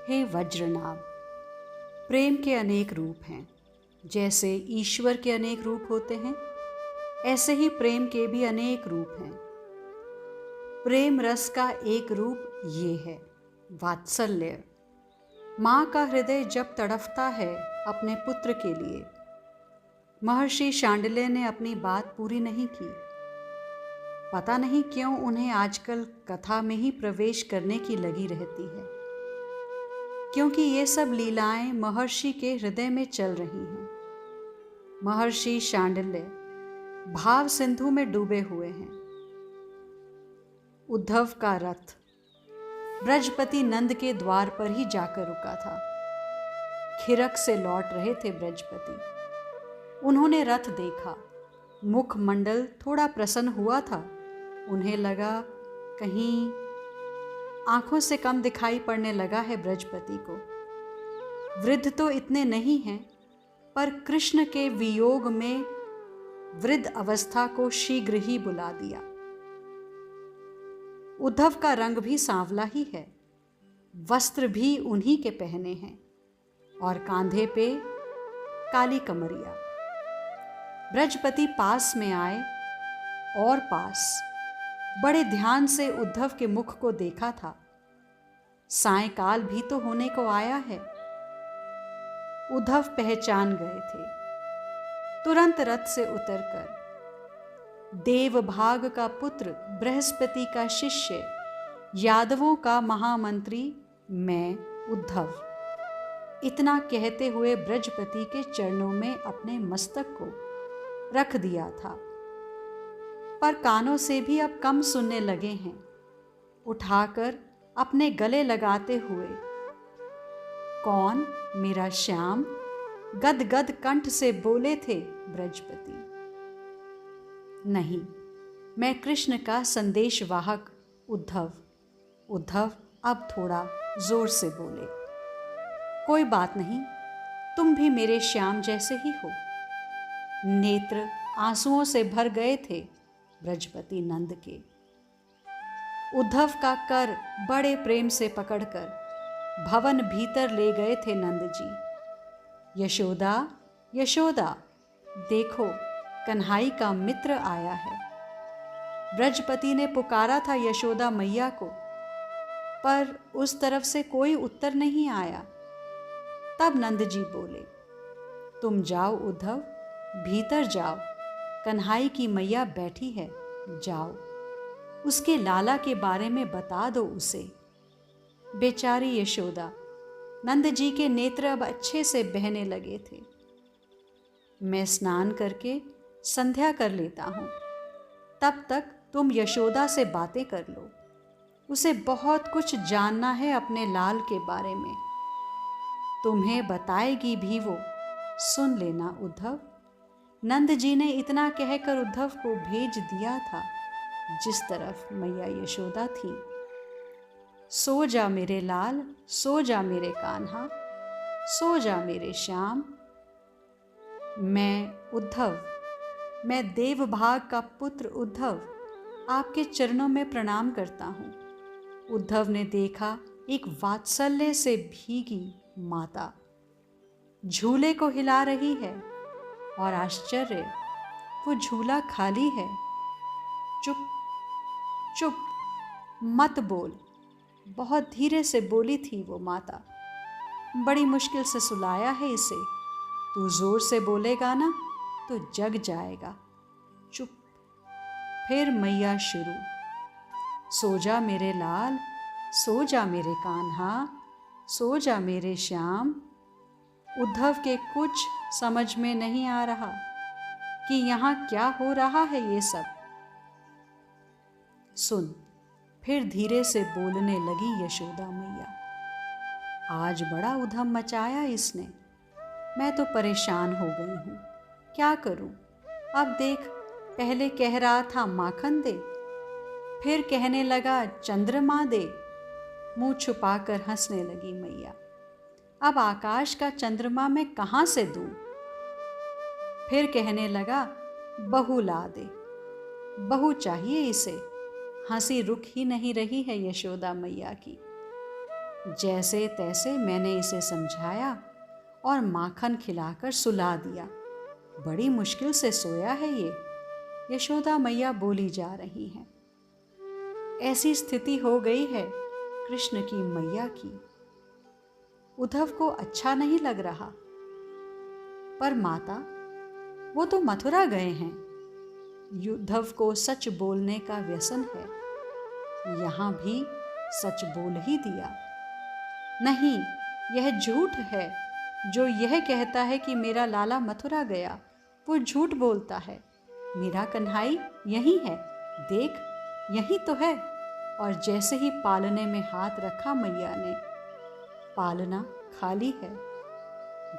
हे वज्रनाभ, प्रेम के अनेक रूप हैं। जैसे ईश्वर के अनेक रूप होते हैं, ऐसे ही प्रेम के भी अनेक रूप हैं। प्रेम रस का एक रूप ये है वात्सल्य। माँ का हृदय जब तड़फता है अपने पुत्र के लिए, महर्षि शांडिल्य ने अपनी बात पूरी नहीं की। पता नहीं क्यों उन्हें आजकल कथा में ही प्रवेश करने की लगी रहती है, क्योंकि ये सब लीलाएं महर्षि के हृदय में चल रही हैं। महर्षि शांडिल्य भाव सिंधु में डूबे हुए हैं। उद्धव का रथ ब्रजपति नंद के द्वार पर ही जाकर रुका था। खिरक से लौट रहे थे ब्रजपति। उन्होंने रथ देखा, मुखमंडल थोड़ा प्रसन्न हुआ था। उन्हें लगा कहीं आंखों से कम दिखाई पड़ने लगा है ब्रजपति को। वृद्ध तो इतने नहीं हैं, पर कृष्ण के वियोग में वृद्ध अवस्था को शीघ्र ही बुला दिया। उद्धव का रंग भी सांवला ही है, वस्त्र भी उन्हीं के पहने हैं और कांधे पे काली कमरिया। ब्रजपति पास में आए और पास बड़े ध्यान से उद्धव के मुख को देखा था। सायंकाल भी तो होने को आया है। उद्धव पहचान गए थे। तुरंत रथ से उतरकर देवभाग का पुत्र, बृहस्पति का शिष्य, यादवों का महामंत्री मैं उद्धव, इतना कहते हुए ब्रजपति के चरणों में अपने मस्तक को रख दिया था। पर कानों से भी अब कम सुनने लगे हैं। उठाकर अपने गले लगाते हुए, कौन मेरा श्याम, गदगद कंठ से बोले थे ब्रजपति। नहीं, मैं कृष्ण का संदेशवाहक उद्धव। उद्धव अब थोड़ा जोर से बोले, कोई बात नहीं, तुम भी मेरे श्याम जैसे ही हो। नेत्र आंसुओं से भर गए थे ब्रजपति नंद के। उद्धव का कर बड़े प्रेम से पकड़कर भवन भीतर ले गए थे नंद जी। यशोदा, यशोदा, देखो कन्हाई का मित्र आया है। ब्रजपति ने पुकारा था यशोदा मैया को, पर उस तरफ से कोई उत्तर नहीं आया। तब नंद जी बोले, तुम जाओ उद्धव, भीतर जाओ, कन्हाई की मैया बैठी है, जाओ उसके लाला के बारे में बता दो उसे। बेचारी यशोदा, नंद जी के नेत्र अब अच्छे से बहने लगे थे। मैं स्नान करके संध्या कर लेता हूँ, तब तक तुम यशोदा से बातें कर लो। उसे बहुत कुछ जानना है अपने लाल के बारे में, तुम्हें बताएगी भी वो, सुन लेना उद्धव। नंद जी ने इतना कहकर उद्धव को भेज दिया था जिस तरफ मैया यशोदा थी। सो जा मेरे लाल, सो जा मेरे कान्हा, सो जा मेरे श्याम। मैं उद्धव, मैं देवभाग का पुत्र उद्धव आपके चरणों में प्रणाम करता हूँ। उद्धव ने देखा एक वात्सल्य से भीगी माता झूले को हिला रही है, और आश्चर्य, वो झूला खाली है। चुप चुप, मत बोल, बहुत धीरे से बोली थी वो माता। बड़ी मुश्किल से सुलाया है इसे, तू जोर से बोलेगा ना तो जग जाएगा। चुप। फिर मैया शुरू, सो जा मेरे लाल, सो जा मेरे कान्हा, सो जा मेरे श्याम। उद्धव के कुछ समझ में नहीं आ रहा कि यहाँ क्या हो रहा है ये सब। सुन, फिर धीरे से बोलने लगी यशोदा मैया, आज बड़ा उधम मचाया इसने, मैं तो परेशान हो गई हूँ, क्या करूँ। अब देख, पहले कह रहा था माखन दे, फिर कहने लगा चंद्रमा दे। मुंह छुपाकर हंसने लगी मैया। अब आकाश का चंद्रमा मैं कहाँ से दूँ। फिर कहने लगा बहू ला दे, बहू चाहिए इसे। हंसी रुक ही नहीं रही है यशोदा मैया की। जैसे तैसे मैंने इसे समझाया और माखन खिलाकर सुला दिया। बड़ी मुश्किल से सोया है ये, यशोदा मैया बोली जा रही हैं। ऐसी स्थिति हो गई है कृष्ण की मैया की। उद्धव को अच्छा नहीं लग रहा। पर माता, वो तो मथुरा गए हैं। उद्धव को सच बोलने का व्यसन है। यहाँ भी सच बोल ही दिया। नहीं, यह झूठ है। जो यह कहता है कि मेरा लाला मथुरा गया, वो झूठ बोलता है। मेरा कन्हाई यहीं है, देख, यहीं तो है। और जैसे ही पालने में हाथ रखा मैया ने, पालना खाली है।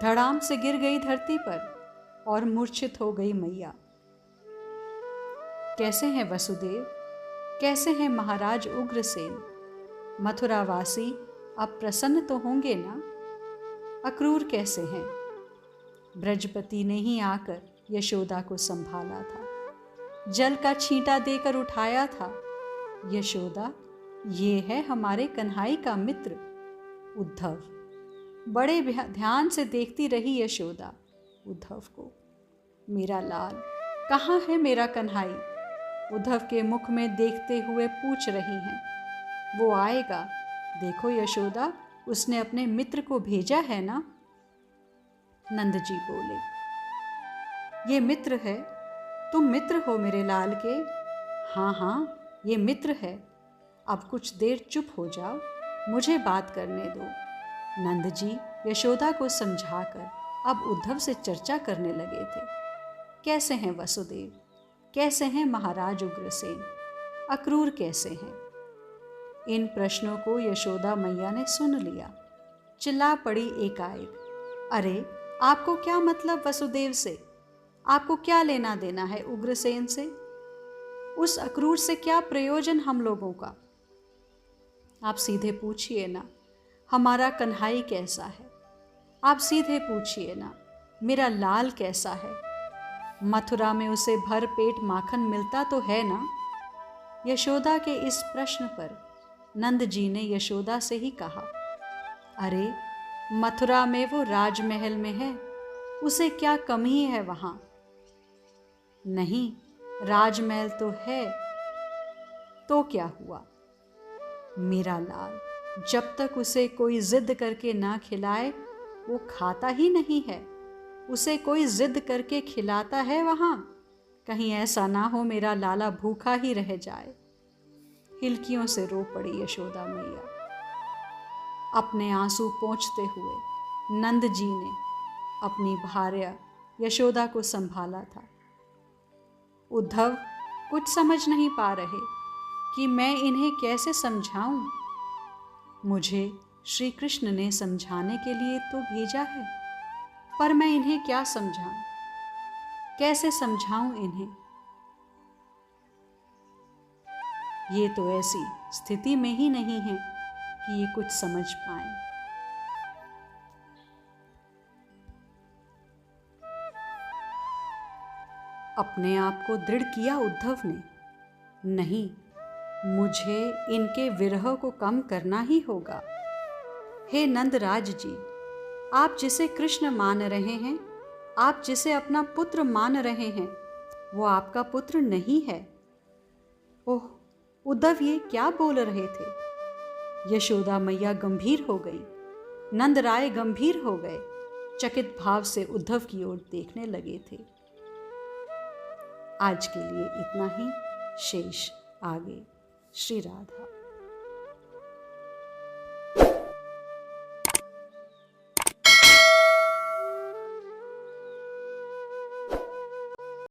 धड़ाम से गिर गई धरती पर और मूर्छित हो गई मैया। कैसे हैं वसुदेव? कैसे हैं महाराज उग्रसेन? मथुरावासी अब प्रसन्न तो होंगे ना? अक्रूर कैसे हैं? ब्रजपति ने ही आकर यशोदा को संभाला था, जल का छींटा देकर उठाया था। यशोदा, ये है हमारे कन्हाई का मित्र उद्धव। बड़े ध्यान से देखती रही यशोदा उद्धव को। मेरा लाल, कहाँ है मेरा कन्हाई? उद्धव के मुख में देखते हुए पूछ रही हैं। वो आएगा, देखो यशोदा, उसने अपने मित्र को भेजा है ना? नंद जी बोले, ये मित्र है। तुम मित्र हो मेरे लाल के? हाँ हाँ, ये मित्र है। अब कुछ देर चुप हो जाओ, मुझे बात करने दो। नंद जी यशोदा को समझाकर अब उद्धव से चर्चा करने लगे थे। कैसे हैं वसुदेव? कैसे हैं महाराज उग्रसेन? अक्रूर कैसे हैं? इन प्रश्नों को यशोदा मैया ने सुन लिया। चिल्ला पड़ी एकाएक, अरे आपको क्या मतलब वसुदेव से? आपको क्या लेना देना है उग्रसेन से? उस अक्रूर से क्या प्रयोजन हम लोगों का? आप सीधे पूछिए ना, हमारा कन्हाई कैसा है? आप सीधे पूछिए ना, मेरा लाल कैसा है? मथुरा में उसे भर पेट माखन मिलता तो है ना? यशोदा के इस प्रश्न पर नंद जी ने यशोदा से ही कहा, अरे मथुरा में वो राजमहल में है, उसे क्या कमी है वहां? नहीं, राजमहल तो है, तो क्या हुआ? मेरा लाल जब तक उसे कोई जिद करके ना खिलाए वो खाता ही नहीं है। उसे कोई जिद करके खिलाता है वहां, कहीं ऐसा ना हो मेरा लाला भूखा ही रह जाए। हिलकियों से रो पड़ी यशोदा मैया। अपने आंसू पोंछते हुए नंद जी ने अपनी भार्या यशोदा को संभाला था। उद्धव कुछ समझ नहीं पा रहे कि मैं इन्हें कैसे समझाऊं। मुझे श्री कृष्ण ने समझाने के लिए तो भेजा है, पर मैं इन्हें क्या समझाऊं? कैसे समझाऊं इन्हें? ये तो ऐसी स्थिति में ही नहीं है कि ये कुछ समझ पाएं। अपने आप को दृढ़ किया उद्धव ने। नहीं, मुझे इनके विरह को कम करना ही होगा। हे नंदराज जी, आप जिसे कृष्ण मान रहे हैं, आप जिसे अपना पुत्र मान रहे हैं, वो आपका पुत्र नहीं है। ओह उद्धव, ये क्या बोल रहे थे? यशोदा मैया गंभीर हो गई। नंद राय गंभीर हो गए, चकित भाव से उद्धव की ओर देखने लगे थे। आज के लिए इतना ही, शेष आगे। श्री राधा।